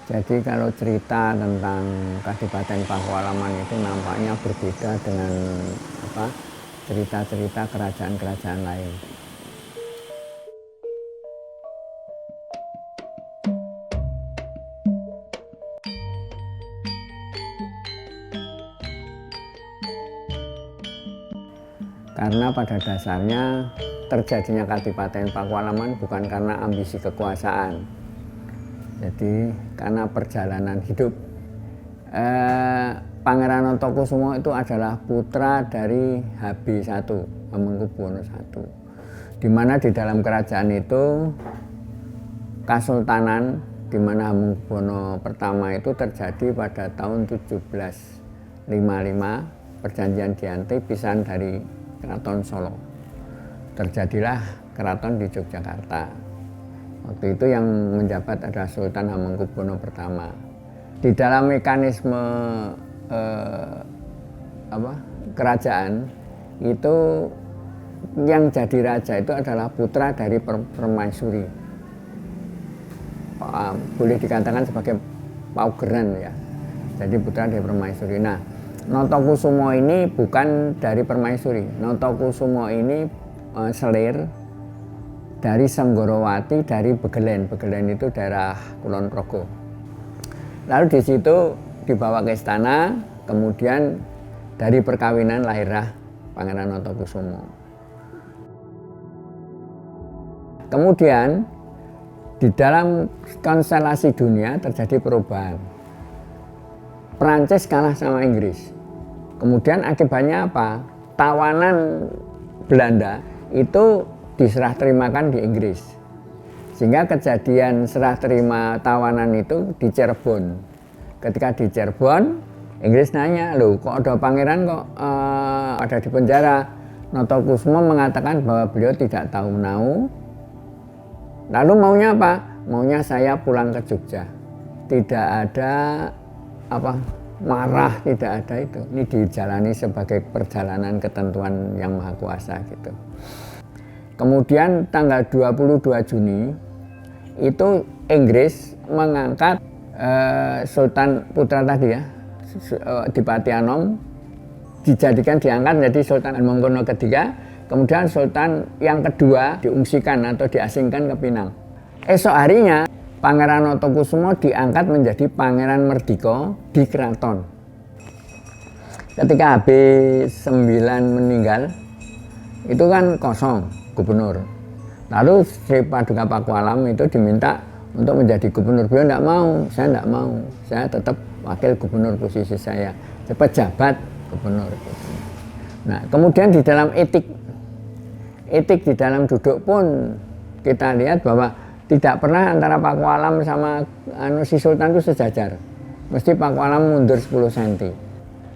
Jadi kalau cerita tentang Kadipaten Pakualaman itu nampaknya berbeda dengan cerita-cerita kerajaan-kerajaan lain. Karena pada dasarnya terjadinya Kadipaten Pakualaman bukan karena ambisi kekuasaan, jadi karena perjalanan hidup. Pangeran Notokusumo itu adalah putra dari H.B. I, Hamengkubuwono I, di mana di dalam kerajaan itu Kasultanan, di mana Hamengkubuwono I itu terjadi pada tahun 1755, perjanjian Diante, pisahan dari Keraton Solo. Terjadilah keraton di Yogyakarta. Waktu itu yang menjabat adalah Sultan Hamengkubuwono I. Di dalam mekanisme kerajaan itu yang jadi raja itu adalah putra dari permaisuri. Boleh dikatakan sebagai paugeran ya. Jadi putra dari permaisuri. Nah, Notokusumo ini bukan dari permaisuri. Notokusumo ini selir dari Senggorowati, dari Begelen. Begelen itu daerah Kulon Progo. Lalu di situ dibawa ke istana, kemudian dari perkawinan lahirlah Pangeran Notokusumo. Kemudian di dalam konstelasi dunia terjadi perubahan. Perancis kalah sama Inggris. Kemudian akibatnya apa? Tawanan Belanda itu diserah terimakan di Inggris. Sehingga kejadian serah terima tawanan itu di Cirebon. Ketika di Cirebon, Inggris nanya, loh kok ada pangeran kok ada di penjara. Notokusumo mengatakan bahwa beliau tidak tahu menahu. Lalu maunya apa? Maunya saya pulang ke Jogja. Tidak ada marah, tidak ada itu. Ini dijalani sebagai perjalanan ketentuan Yang Maha Kuasa gitu. Kemudian tanggal 22 Juni itu Inggris mengangkat Sultan putra tadi ya, Adipati Anom, diangkat menjadi Sultan Hamengkubuwono III. Kemudian Sultan yang kedua diungsikan atau diasingkan ke Pinang. Esok harinya Pangeran Notokusumo diangkat menjadi Pangeran Merdika di keraton. Ketika H.B. IX meninggal, itu kan kosong gubernur. Lalu Sri Paduka Pakualam itu diminta untuk menjadi gubernur. Beliau tidak mau, saya tidak mau. Saya tetap wakil gubernur posisi saya. Pejabat gubernur. Nah, kemudian di dalam etik di dalam duduk pun kita lihat bahwa tidak pernah antara Pakualam sama si Sultan itu sejajar. Mesti Pakualam mundur 10 cm.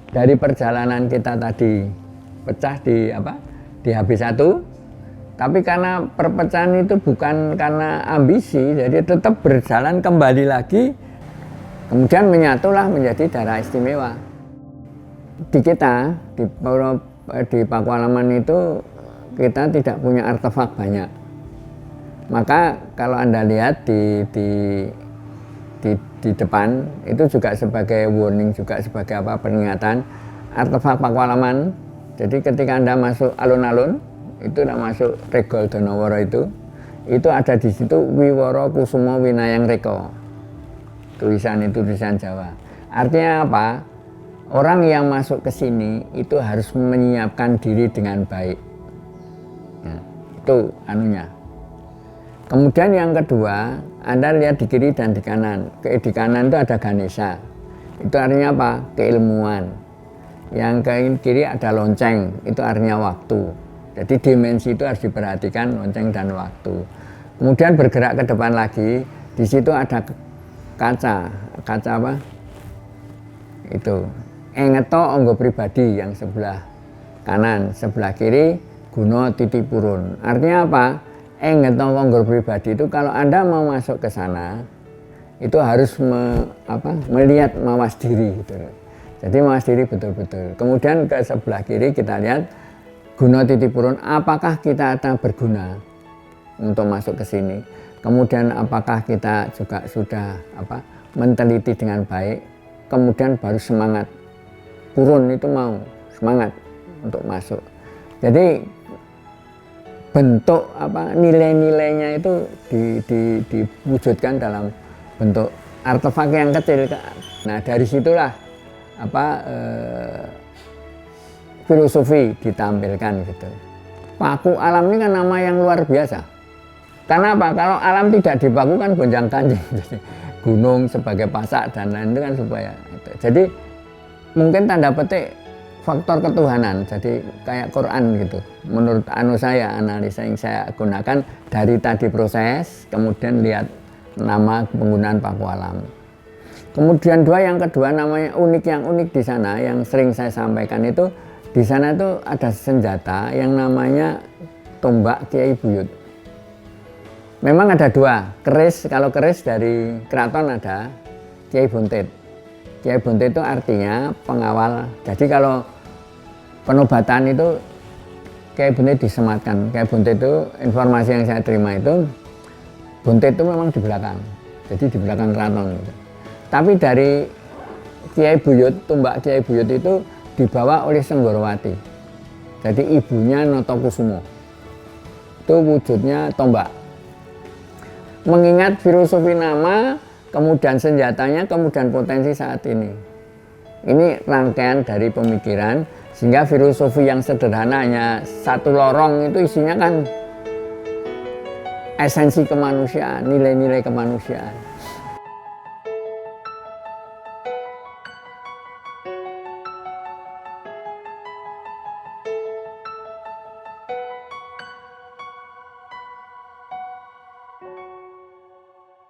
Dari perjalanan kita tadi pecah di H.B. I, tapi karena perpecahan itu bukan karena ambisi, jadi tetap berjalan kembali lagi, kemudian menyatulah menjadi daerah istimewa. Di kita, di Pakualaman itu kita tidak punya artefak banyak. Maka kalau Anda lihat di depan itu juga sebagai warning, juga sebagai peringatan artefak Pakualaman. Jadi ketika Anda masuk alun-alun, itu masuk Regol Donoworo itu ada di situ Wiworo Kusumo Winayang Reko. Tulisan itu tulisan Jawa. Artinya apa? Orang yang masuk ke sini itu harus menyiapkan diri dengan baik. Nah, itu anunya. Kemudian yang kedua, Anda lihat di kiri dan di kanan. Di kanan itu ada Ganesha. Itu artinya apa? Keilmuan. Yang ke kiri ada lonceng. Itu artinya waktu. Jadi dimensi itu harus diperhatikan, lonceng dan waktu. Kemudian bergerak ke depan lagi. Di situ ada kaca. Kaca apa? Itu. Engeto onggo pribadi yang sebelah kanan. Sebelah kiri Guno Titipurun. Artinya apa? Engeto onggo pribadi itu kalau Anda mau masuk ke sana, itu harus melihat mawas diri gitu. Jadi mawas diri betul-betul. Kemudian ke sebelah kiri kita lihat Guno Titipurun, apakah kita akan berguna untuk masuk ke sini? kemudian apakah kita juga sudah meneliti dengan baik, kemudian baru semangat. Purun itu mau semangat untuk masuk. Jadi bentuk nilai-nilainya itu diwujudkan dalam bentuk artefak yang kecil. Nah dari situlah filosofi ditampilkan gitu. Paku alam ini kan nama yang luar biasa. Karena apa? Kalau alam tidak dipaku kan gonjang ganjing. Gunung sebagai pasak dan lain itu kan supaya itu. Jadi mungkin tanda petik faktor ketuhanan. Jadi kayak Quran gitu. Menurut saya analisa yang saya gunakan dari tadi proses, kemudian lihat nama penggunaan paku alam. Kemudian yang kedua namanya unik, yang unik di sana yang sering saya sampaikan itu, di sana itu ada senjata yang namanya tombak Kiai Buyut. Memang ada dua, keris, kalau keris dari keraton ada Kiai Buntet. Kiai Buntet itu artinya pengawal. Jadi kalau penobatan itu Kiai Buntet disematkan. Kiai Buntet itu informasi yang saya terima itu Buntet itu memang di belakang. Jadi di belakang keraton gitu. Tapi dari Kiai Buyut, tombak Kiai Buyut itu dibawa oleh Senggorowati. Jadi ibunya Notokusumo. Itu wujudnya tombak. Mengingat filosofi nama, kemudian senjatanya, kemudian potensi saat ini. Ini rangkaian dari pemikiran, sehingga filosofi yang sederhananya satu lorong itu isinya kan esensi kemanusiaan, nilai-nilai kemanusiaan.